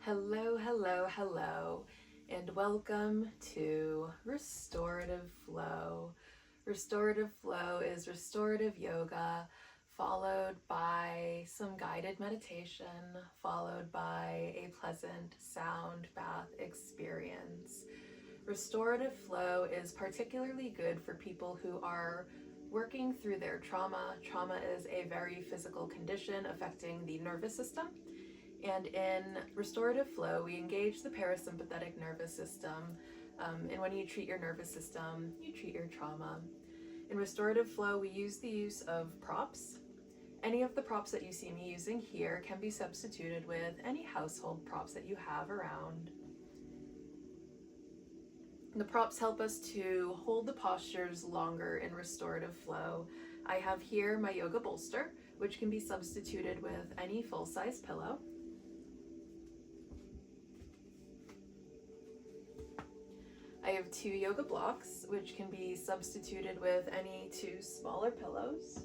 Hello, hello, hello, and welcome to Restorative Flow. Restorative Flow is restorative yoga, followed by some guided meditation, followed by a pleasant sound bath experience. Restorative Flow is particularly good for people who are working through their trauma. Trauma is a very physical condition affecting the nervous system. And in restorative flow, we engage the parasympathetic nervous system. And when you treat your nervous system, you treat your trauma. In restorative flow, we use the use of props. Any of the props that you see me using here can be substituted with any household props that you have around. The props help us to hold the postures longer in restorative flow. I have here my yoga bolster, which can be substituted with any full-size pillow. I have 2 yoga blocks, which can be substituted with any 2 smaller pillows.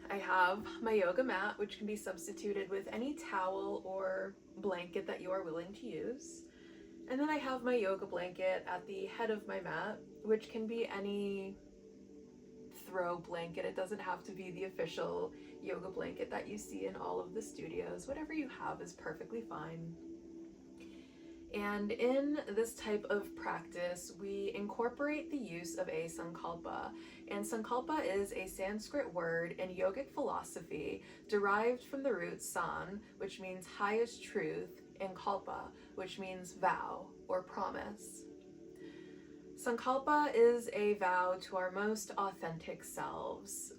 I have my yoga mat, which can be substituted with any towel or blanket that you are willing to use. And then I have my yoga blanket at the head of my mat, which can be any throw blanket. It doesn't have to be the official yoga blanket that you see in all of the studios. Whatever you have is perfectly fine. And in this type of practice, we incorporate the use of a sankalpa. And sankalpa is a Sanskrit word in yogic philosophy derived from the root san, which means highest truth, and kalpa, which means vow or promise. Sankalpa is a vow to our most authentic selves.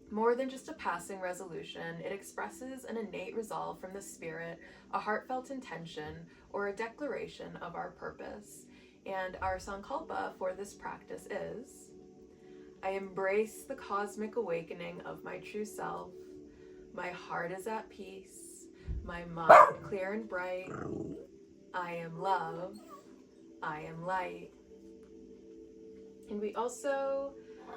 More than just a passing resolution, it expresses an innate resolve from the spirit, a heartfelt intention, or a declaration of our purpose. And our sankalpa for this practice is: I embrace the cosmic awakening of my true self. My heart is at peace. My mind clear and bright. I am love. I am light. And we also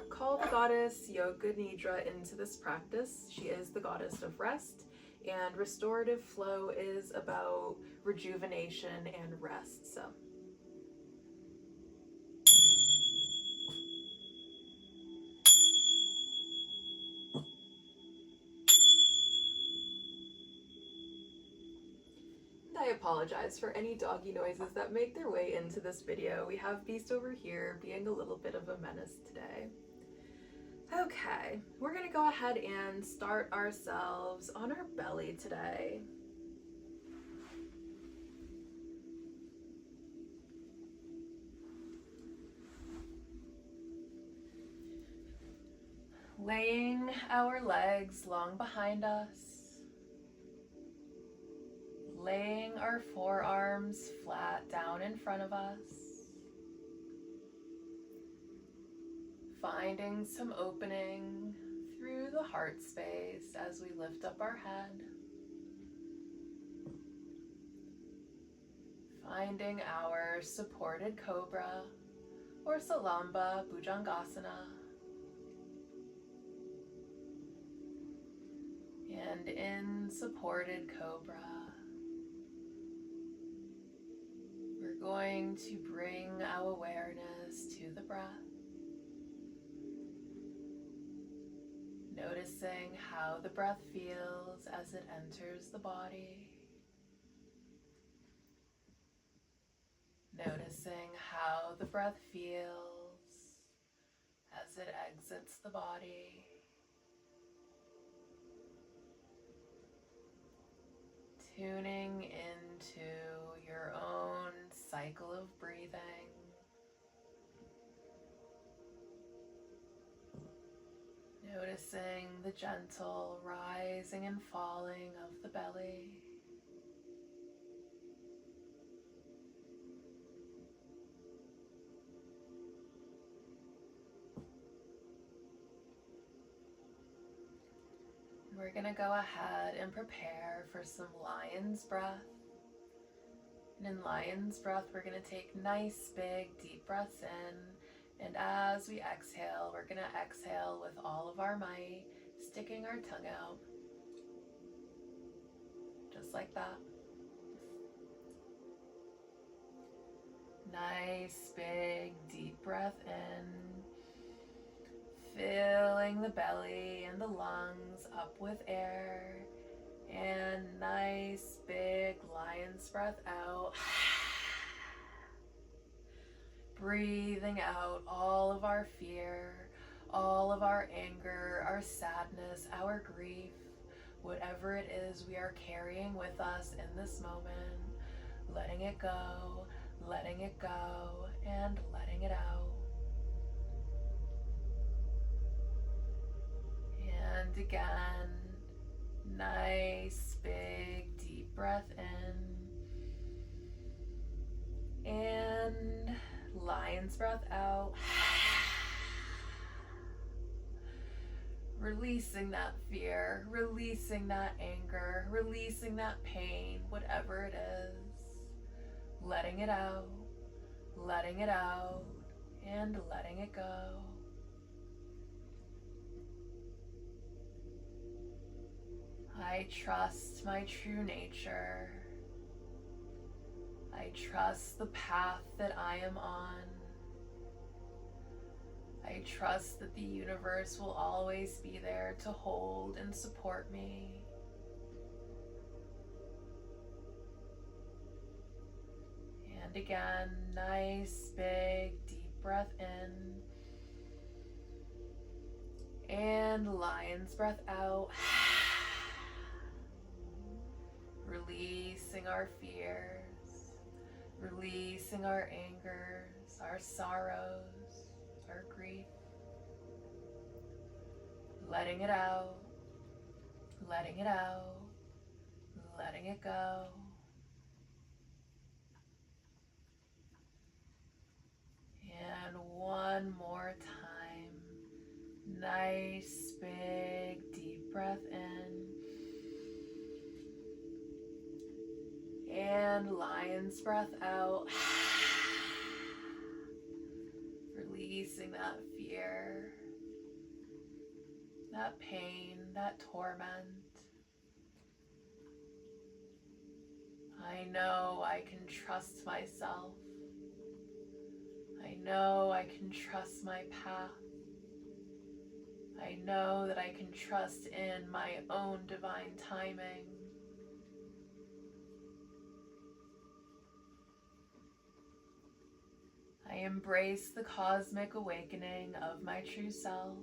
call the goddess Yoga Nidra into this practice. She is the goddess of rest, and restorative flow is about rejuvenation and rest. So I apologize for any doggy noises that make their way into this video. We have Beast over here being a little bit of a menace today. Okay, we're gonna go ahead and start ourselves on our belly today. Laying our legs long behind us. Laying our forearms flat down in front of us. Finding some opening through the heart space as we lift up our head. Finding our supported cobra or salamba bhujangasana. And in supported cobra, we're going to bring our awareness to the breath. Noticing how the breath feels as it enters the body. Noticing how the breath feels as it exits the body. Tuning into your own cycle of breathing. Noticing the gentle rising and falling of the belly. We're going to go ahead and prepare for some lion's breath. And in lion's breath, we're going to take nice, big, deep breaths in. And as we exhale, we're going to exhale with all of our might, sticking our tongue out, just like that. Nice, big, deep breath in, filling the belly and the lungs up with air, and nice, big lion's breath out. Breathing out all of our fear, all of our anger, our sadness, our grief, whatever it is we are carrying with us in this moment, letting it go, and letting it out. And again, nice, big, deep breath in, and lion's breath out. Releasing that fear, releasing that anger, releasing that pain, whatever it is. Letting it out, and letting it go. I trust my true nature. I trust the path that I am on. I trust that the universe will always be there to hold and support me. And again, nice, big, deep breath in. And lion's breath out. Releasing our fears, releasing our angers, our sorrows, our grief. Letting it out, letting it out, letting it go. And one more time. Nice, big, deep breath in. And lion's breath out. Releasing that fear, that pain, that torment. I know I can trust myself. I know I can trust my path. I know that I can trust in my own divine timing. I embrace the cosmic awakening of my true self.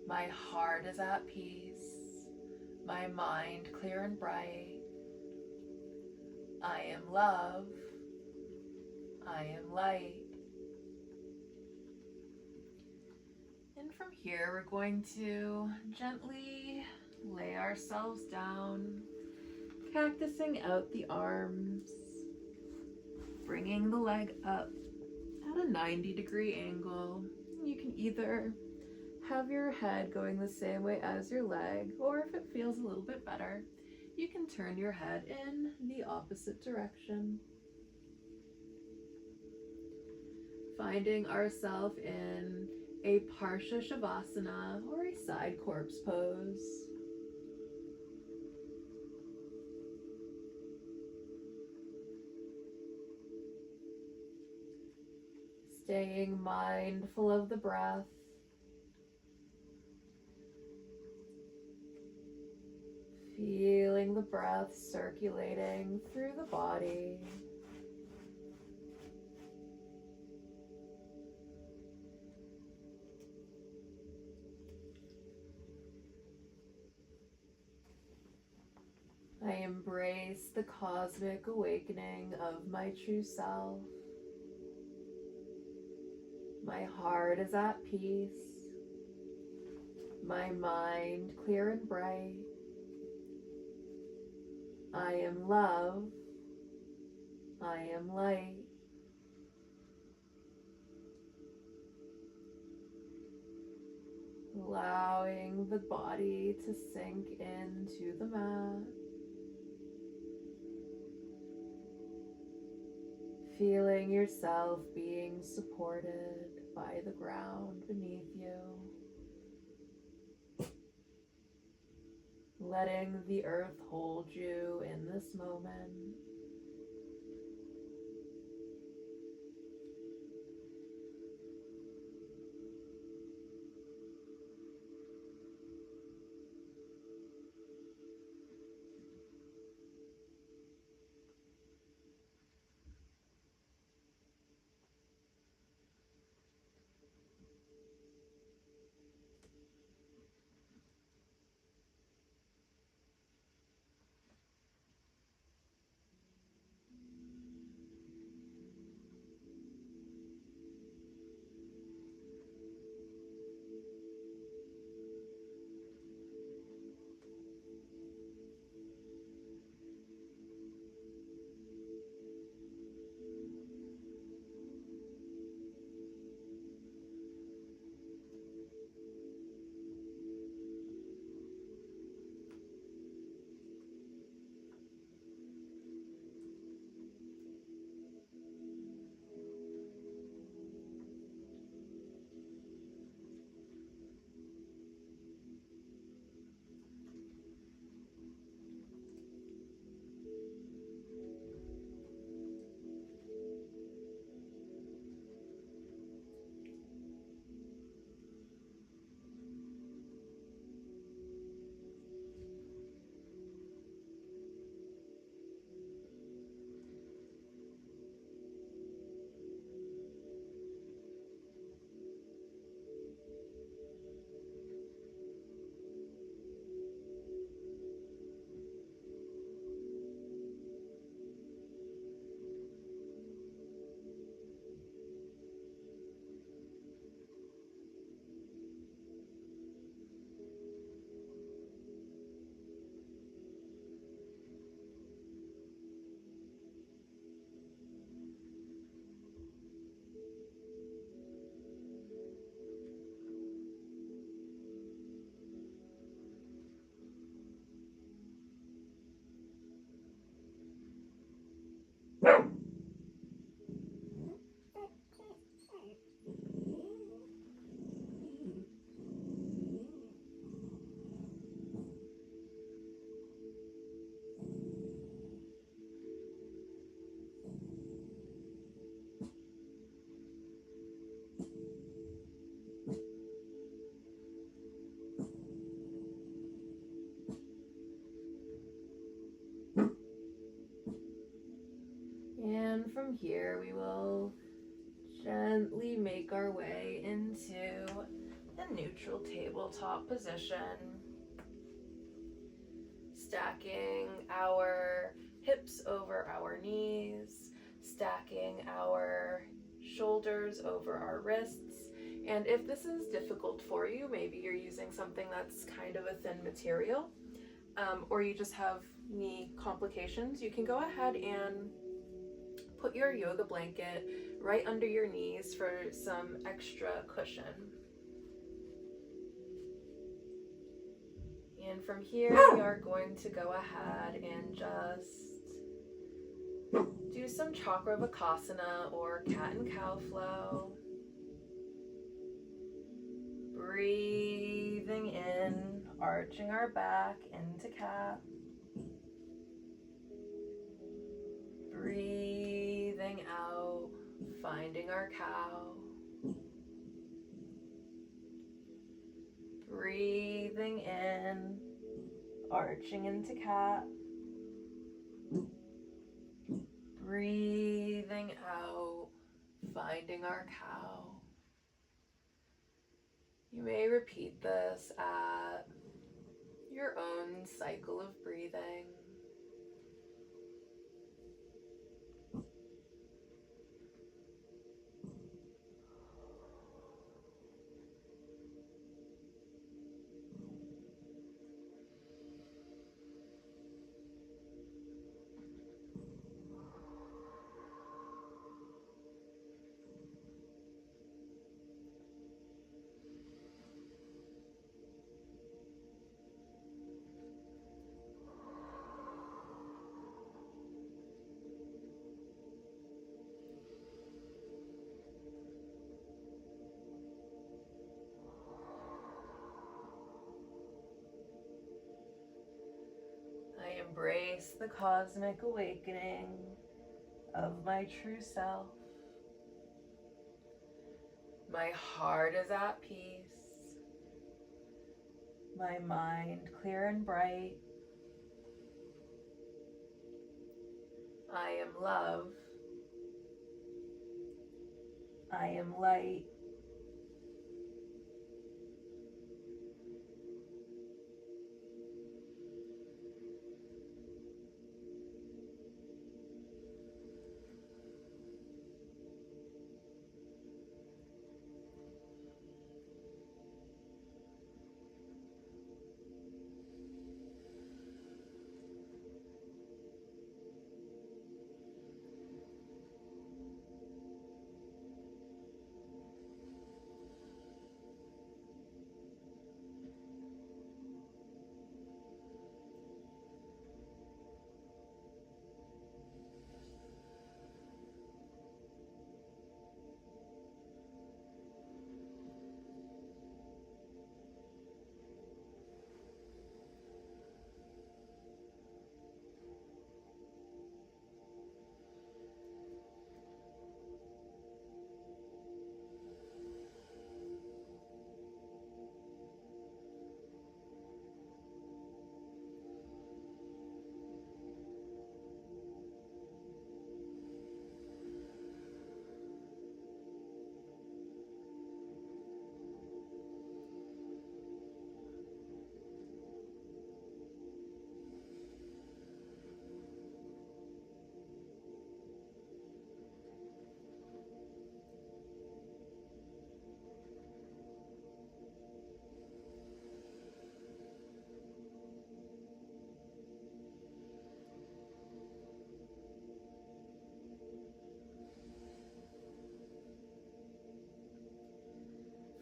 My heart is at peace, my mind clear and bright. I am love, I am light. And from here, we're going to gently lay ourselves down, cactusing out the arms, bringing the leg up at a 90-degree angle. You can either have your head going the same way as your leg, or if it feels a little bit better, you can turn your head in the opposite direction. Finding ourselves in a Parsha Shavasana, or a side corpse pose. Staying mindful of the breath. Feeling the breath circulating through the body. I embrace the cosmic awakening of my true self. My heart is at peace. My mind clear and bright. I am love. I am light. Allowing the body to sink into the mat. Feeling yourself being supported by the ground beneath you. letting the earth hold you in this moment. And from here, we will gently make our way into a neutral tabletop position, stacking our hips over our knees, stacking our shoulders over our wrists. And if this is difficult for you, maybe you're using something that's kind of a thin material, or you just have knee complications, you can go ahead and put your yoga blanket right under your knees for some extra cushion. And from here, we are going to go ahead and just do some chakra vakasana or cat and cow flow. Breathing in, arching our back into cat. Breathing out, finding our cow. Breathing in, arching into cat. Breathing out, finding our cow. You may repeat this at your own cycle of breathing. embrace the cosmic awakening of my true self. My heart is at peace. My mind clear and bright. I am love. I am light.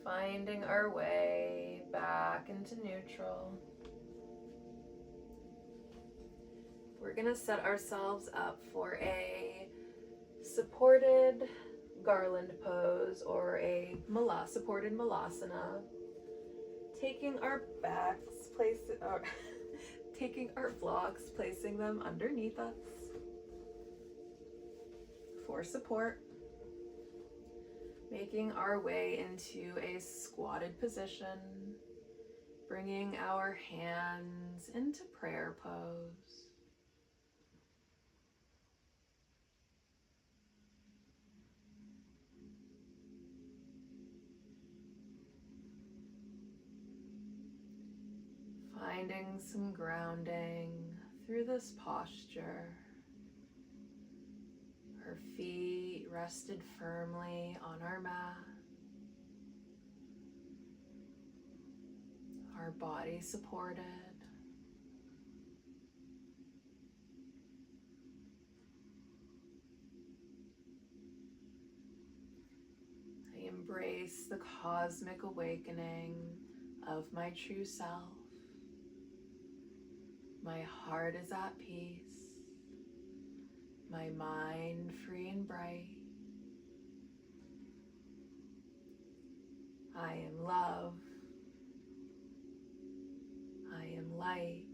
Finding our way back into neutral. We're going to set ourselves up for a supported garland pose or a supported malasana. Taking our backs, taking our blocks, placing them underneath us for support. Making our way into a squatted position, bringing our hands into prayer pose. Finding some grounding through this posture. Our feet rested firmly on our mat. Our body supported. I embrace the cosmic awakening of my true self. My heart is at peace. My mind free and bright. I am love. I am light.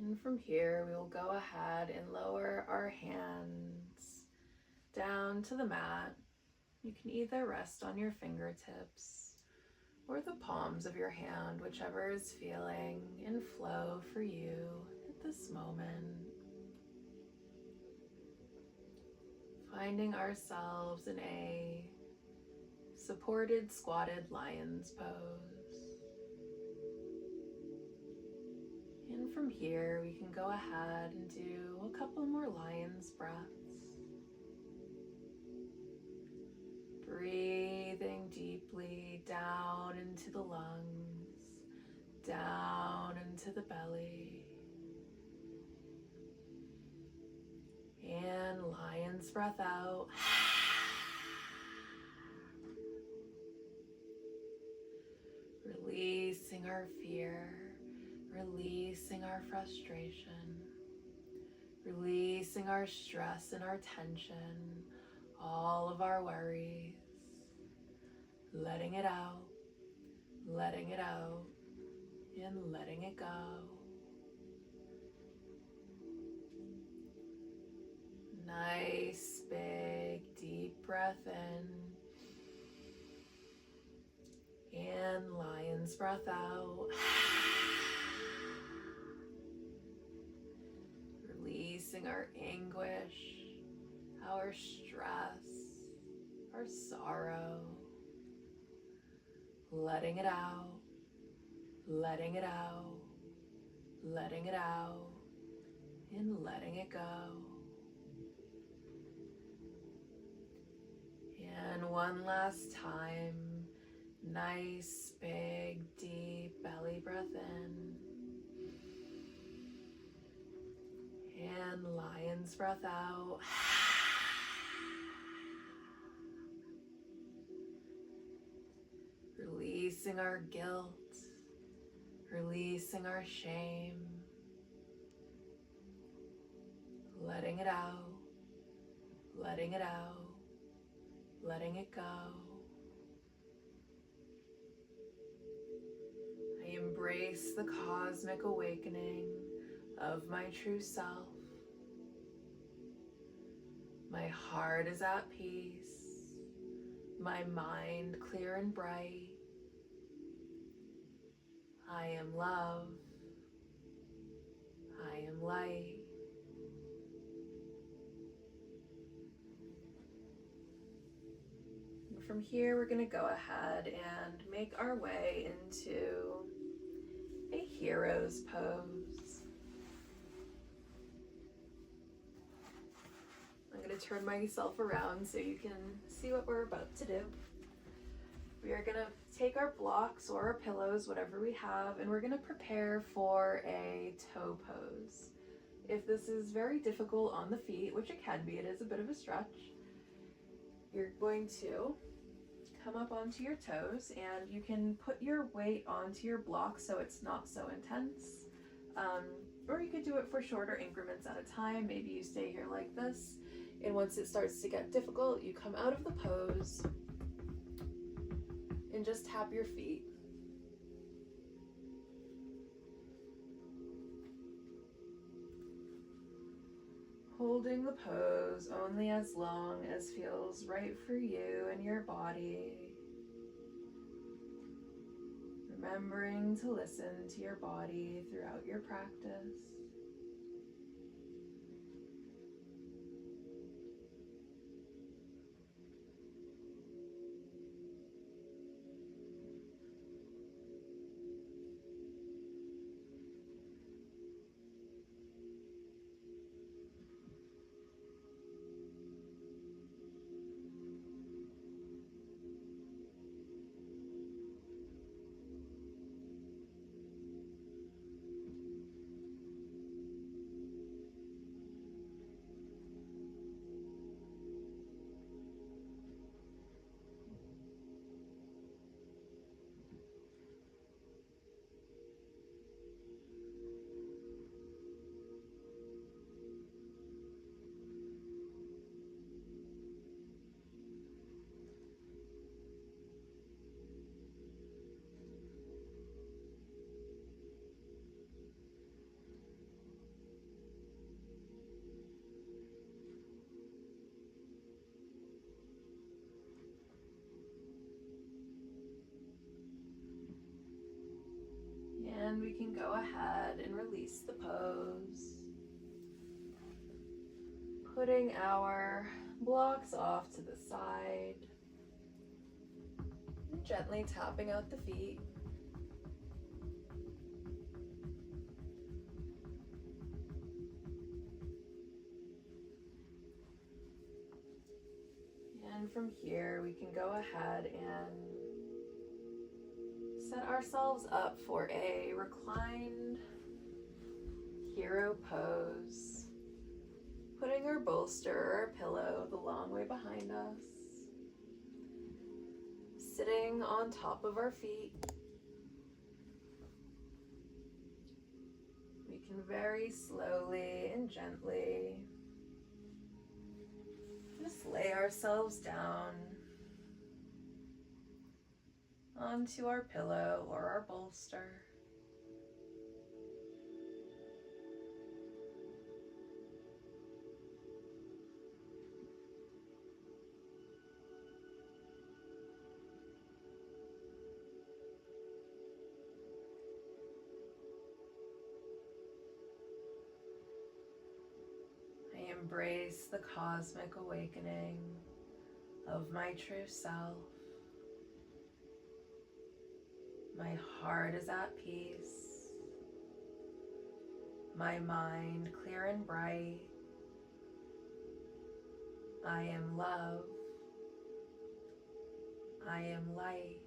And from here, we will go ahead and lower our hands down to the mat. You can either rest on your fingertips or the palms of your hand, whichever is feeling in flow for you at this moment. Finding ourselves in a supported squatted lion's pose. And from here, we can go ahead and do a couple more lion's breaths. Breathing deeply down into the lungs, down into the belly. And lion's breath out. Releasing our fear, releasing our frustration, releasing our stress and our tension, all of our worries, letting it out, and letting it go. Nice, big, deep breath in. And lion's breath out. Releasing our anguish, our stress, our sorrow. Letting it out, letting it out, letting it out, and letting it go. And one last time, nice, big, deep belly breath in. And lion's breath out. Releasing our guilt, releasing our shame. Letting it out, letting it out, letting it go. I embrace the cosmic awakening of my true self. My heart is at peace, my mind clear and bright. I am love, I am light. From here, we're going to go ahead and make our way into a hero's pose. I'm going to turn myself around so you can see what we're about to do. We are going to take our blocks or our pillows, whatever we have, and we're going to prepare for a toe pose. If this is very difficult on the feet, which it can be, it is a bit of a stretch, you're going to come up onto your toes, and you can put your weight onto your block so it's not so intense. Or you could do it for shorter increments at a time. Maybe you stay here like this, and once it starts to get difficult, you come out of the pose and just tap your feet. Holding the pose only as long as feels right for you and your body. Remembering to listen to your body throughout your practice. And we can go ahead and release the pose, putting our blocks off to the side, and gently tapping out the feet. And from here, we can go ahead and set ourselves up for a reclined hero pose, putting our bolster or our pillow the long way behind us, sitting on top of our feet. We can very slowly and gently just lay ourselves down onto our pillow or our bolster. I embrace the cosmic awakening of my true self. My heart is at peace, my mind clear and bright. I am love, I am light.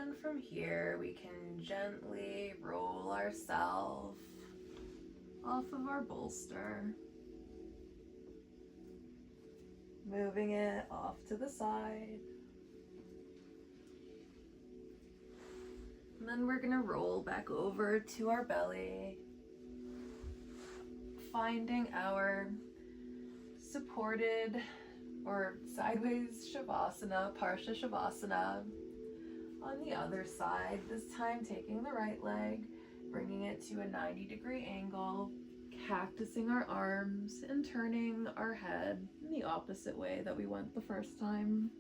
And from here, we can gently roll ourselves off of our bolster, moving it off to the side. And then we're gonna roll back over to our belly, finding our supported or sideways shavasana, parsha shavasana. On the other side, this time taking the right leg, bringing it to a 90-degree angle, cactusing our arms and turning our head in the opposite way that we went the first time.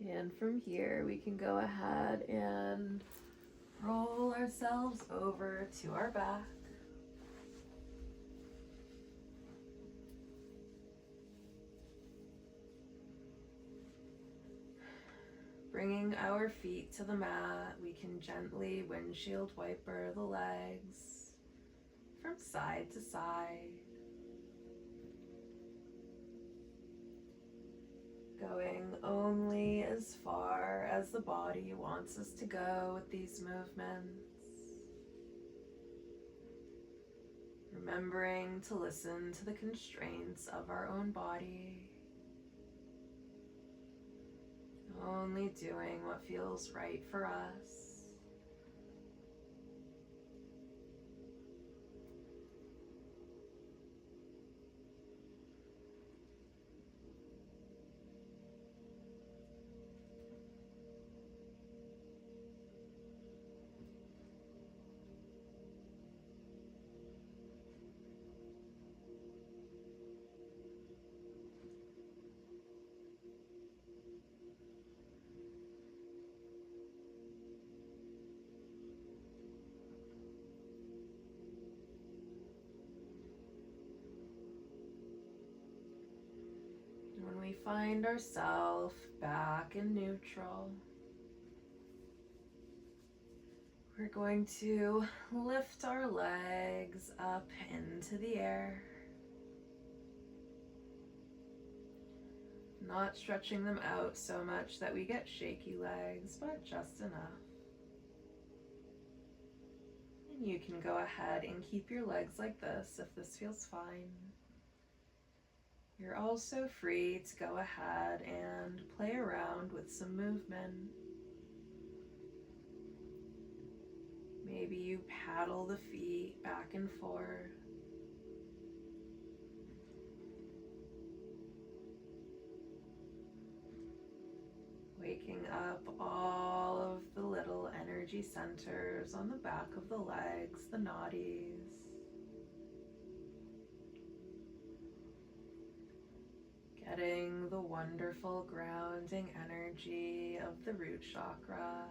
And from here, we can go ahead and roll ourselves over to our back. Bringing our feet to the mat, we can gently windshield wiper the legs from side to side. Going only as far as the body wants us to go with these movements. Remembering to listen to the constraints of our own body. Only doing what feels right for us. When we find ourselves back in neutral, We're going to lift our legs up into the air, not stretching them out so much that we get shaky legs, but just enough. And you can go ahead and keep your legs like this if this feels fine. You're also free to go ahead and play around with some movement. Maybe you paddle the feet back and forth. Waking up all of the little energy centers on the back of the legs, the nadis. Getting the wonderful grounding energy of the root chakra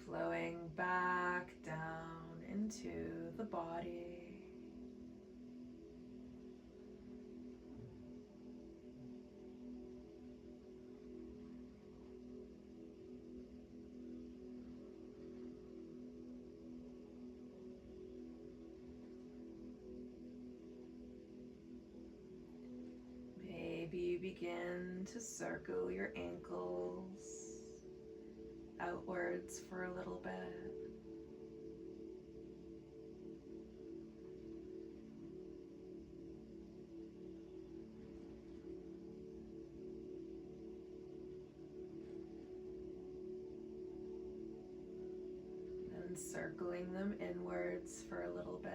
flowing back down into the body. Maybe you begin to circle your ankles outwards for a little bit. And circling them inwards for a little bit.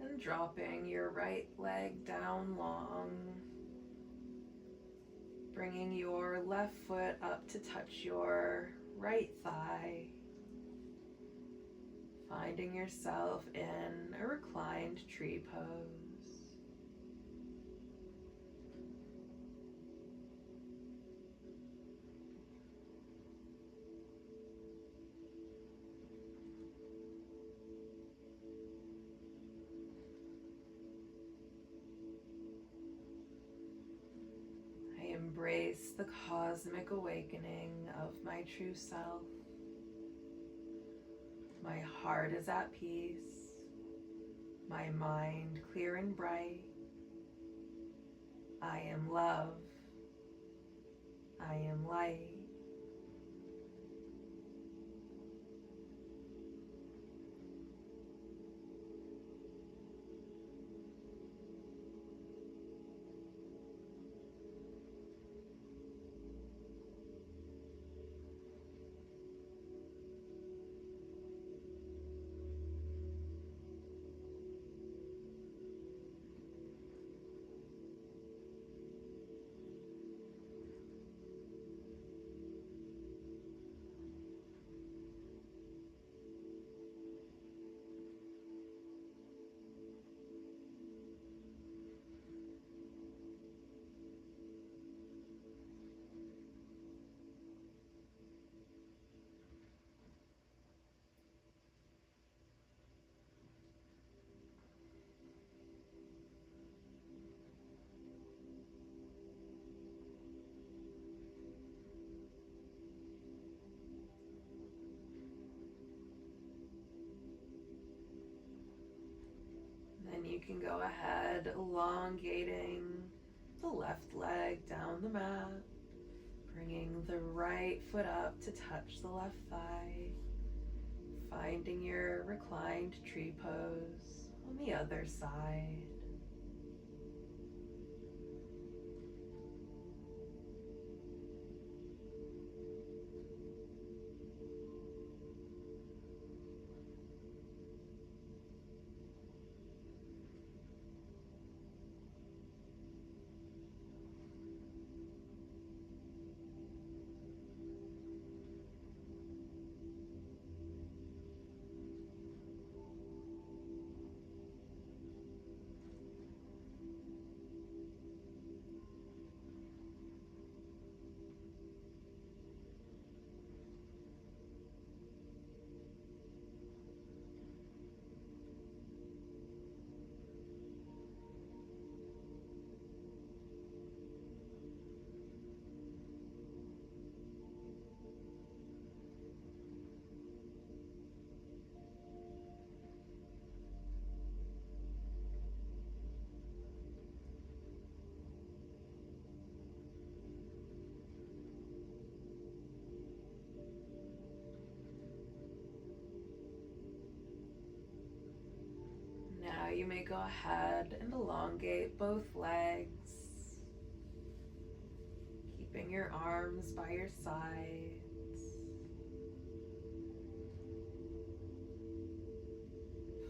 And dropping your right leg down long, bringing your left foot up to touch your right thigh, finding yourself in a reclined tree pose. I embrace the cosmic awakening of my true self. My heart is at peace, my mind clear and bright. I am love. I am light. Then you can go ahead, elongating the left leg down the mat, bringing the right foot up to touch the left thigh, finding your reclined tree pose on the other side. you may go ahead and elongate both legs, keeping your arms by your sides.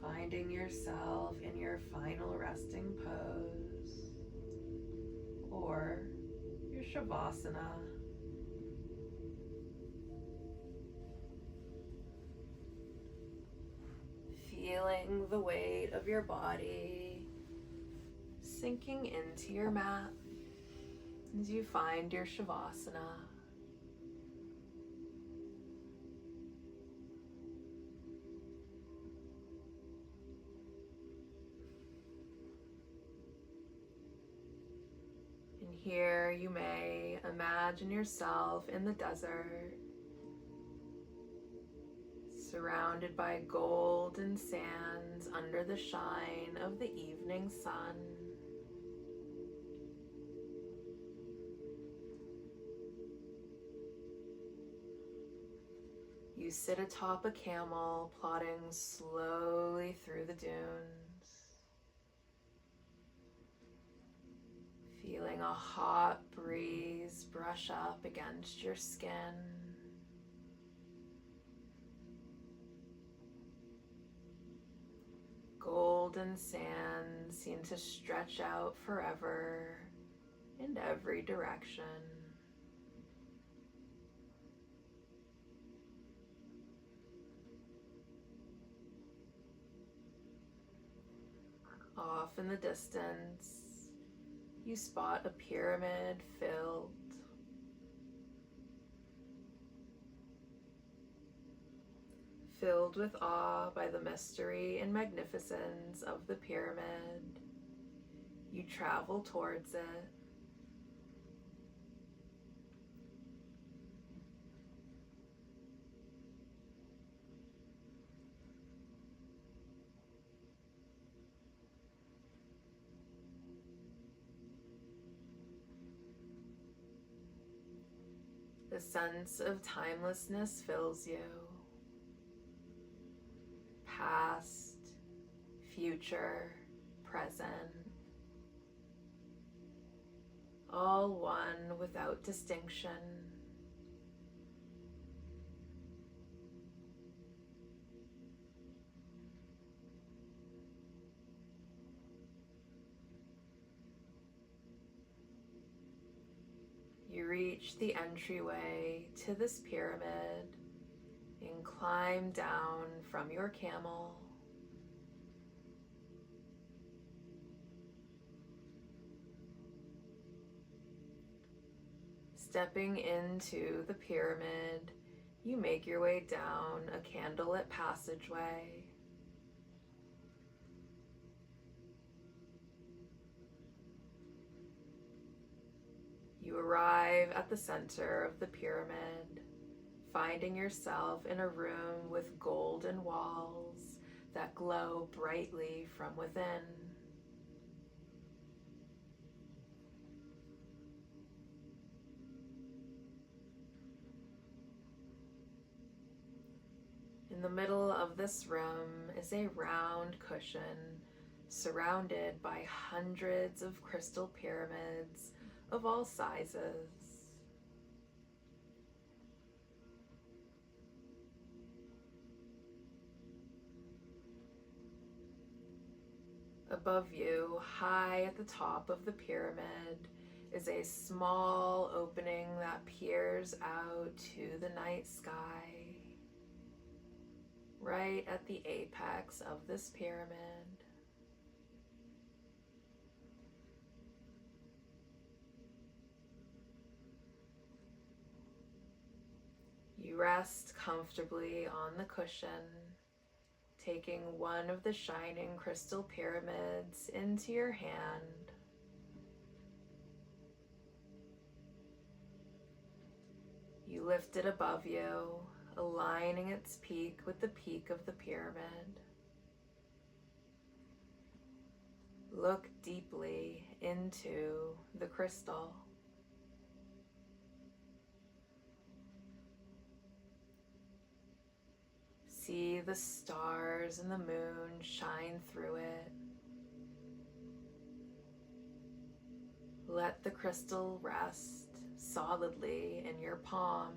Finding yourself in your final resting pose or your shavasana. Feeling the weight of your body sinking into your mat as you find your shavasana. And here you may imagine yourself in the desert, surrounded by golden sands under the shine of the evening sun. You sit atop a camel, plodding slowly through the dunes, feeling a hot breeze brush up against your skin. Golden sands seem to stretch out forever in every direction. Off in the distance, you spot a pyramid filled with awe by the mystery and magnificence of the pyramid. You travel towards it. The sense of timelessness fills you. Past, future, present, all one without distinction. You reach the entryway to this pyramid and climb down from your camel. Stepping into the pyramid, you make your way down a candlelit passageway. You arrive at the center of the pyramid, finding yourself in a room with golden walls that glow brightly from within. In the middle of this room is a round cushion surrounded by hundreds of crystal pyramids of all sizes. Above you, high at the top of the pyramid, is a small opening that peers out to the night sky, right at the apex of this pyramid. You rest comfortably on the cushion, taking one of the shining crystal pyramids into your hand. You lift it above you, aligning its peak with the peak of the pyramid. Look deeply into the crystal. See the stars and the moon shine through it, Let the crystal rest solidly in your palm.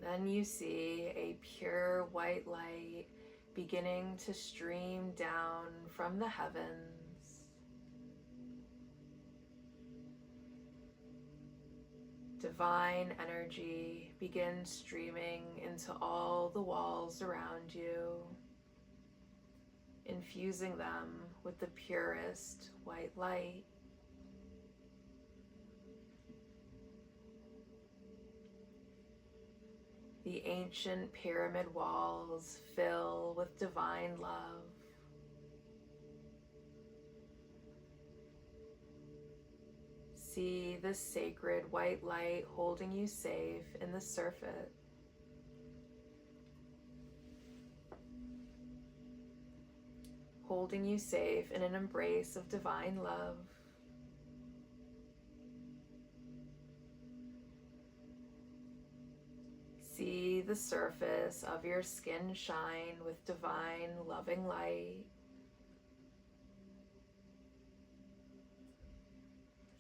Then you see a pure white light beginning to stream down from the heavens. Divine energy begins streaming into all the walls around you, infusing them with the purest white light. The ancient pyramid walls fill with divine love. See the sacred white light holding you safe in the surface. Holding you safe in an embrace of divine love. See the surface of your skin shine with divine, loving light.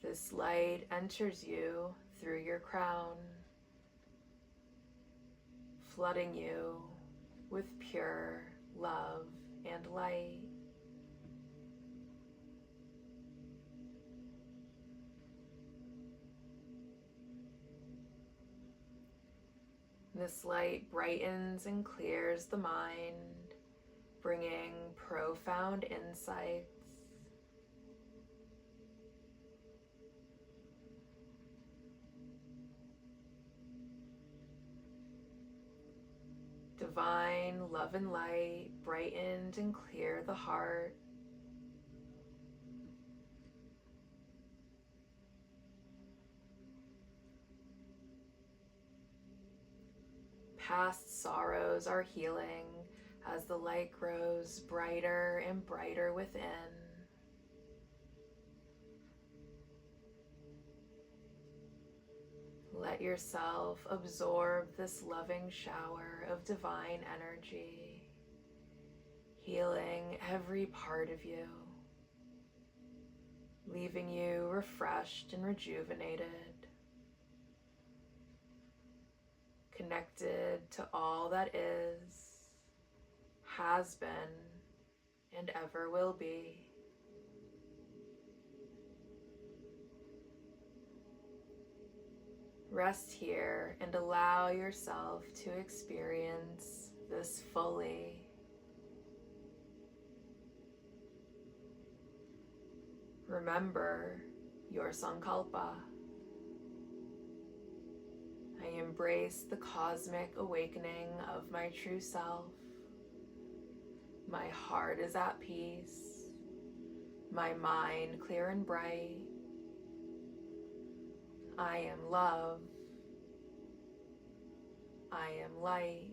This light enters you through your crown, flooding you with pure love and light. This light brightens and clears the mind, bringing profound insights. Divine love and light brightened and clear the heart. Past sorrows are healing as the light grows brighter and brighter within. Let yourself absorb this loving shower of divine energy, healing every part of you, leaving you refreshed and rejuvenated, connected to all that is, has been, and ever will be. Rest here and allow yourself to experience this fully. Remember your sankalpa. I embrace the cosmic awakening of my true self. My heart is at peace, my mind clear and bright. I am love. I am light.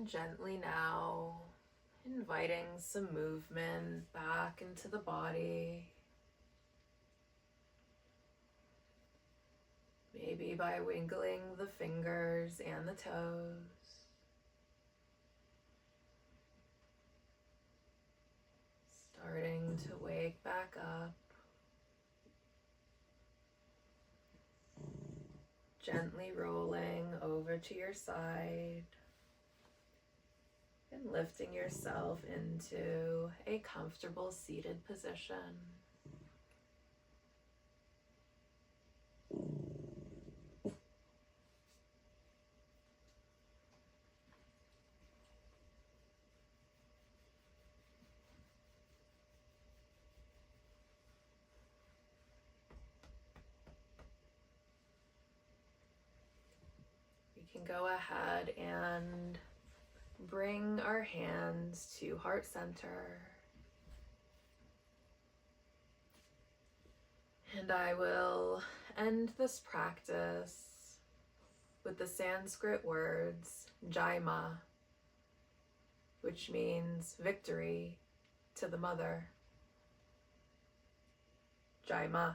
And gently now, inviting some movement back into the body. Maybe by wiggling the fingers and the toes. Starting to wake back up. Gently rolling over to your side. And lifting yourself into a comfortable seated position. We can go ahead and bring our hands to heart center. And I will end this practice with the Sanskrit words Jaima, which means victory to the mother. Jaima.